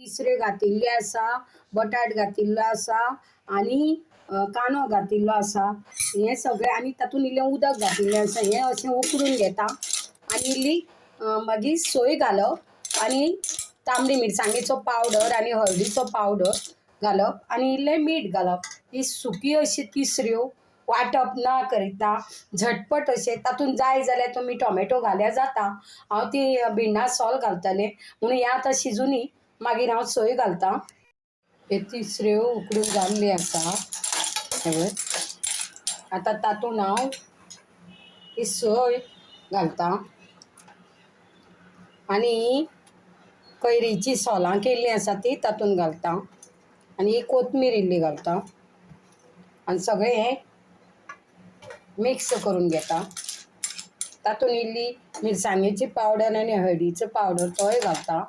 तिसऱ्यो घातिल्ले आसा, बटाट घातिल्लो आसा आनी कांदो घातिल्लो आसा। हें सगळें आनी तातूंत इल्लें उदक घातिल्लें आसा। हें अशें उकडून घेता आनी इल्ली मागीर सोय घालप आनी तांबडी मिरसांगेचो पावडर आनी हळदीचो पावडर घालप आनी इल्लें मीठ घालप। ही सुकी अशी तिसऱ्यो वांटप ना करिता झटपट अशें। तातूंत जाय जाल्यार तुमी टोमॅटो घाल्यार जाता। हांव ती भिंडा सॉल घालतलें म्हणून हें आतां शिजूनी मागीर हांव सोय घालतां। हे तिसऱ्यो उकडून जाल्ल्यो आसा। आतां तातूंत हांव ही सोय घालतां आनी कैरीची सोलां केल्लीं आसा ती तातूंत घालतां आनी कोथमीर इल्ली घालतां आनी सगळें हें मिक्स करून घेता। तातूंत इल्ली मिरसांगेची पावडर आनी हळदीचो पावडर तोय घालता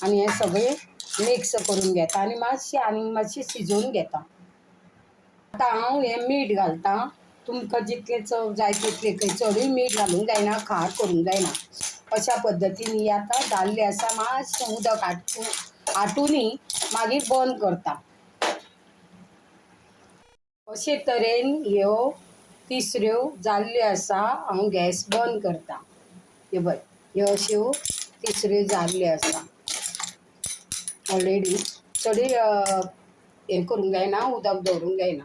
आनी हें सगळें मिक्स करून घेता आनी मातशी शिजोवन घेता। आतां हांव हें मीठ घालतां। तुमकां जितलें चव जाय तितलें चडूय मीठ घालूंक जायना, खार करूंक जायना। अशा पद्दतीन ही आतां जाल्ली आसा। मातशें उदक आटूनी मागीर बंद करता। अशे तरेन ह्यो तिसऱ्यो जाल्ल्यो आसा। हांव गॅस बंद करतां। हे पळय, ह्यो अश्यो तिसऱ्यो जाल्ल्यो आसा ऑलरेडी। चडूय हें करूंक जायना, उदक दवरूंक जायना।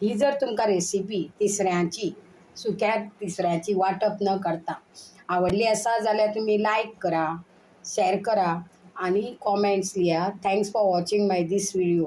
ही जर तुमकां रेसिपी तिसऱ्यांची, सुक्या तिसऱ्याची वांटप न करता आवडली आसा जाल्यार तुमी लायक करा, शेअर करा आनी कॉमेंट्स लिया। Thanks for watching my this video.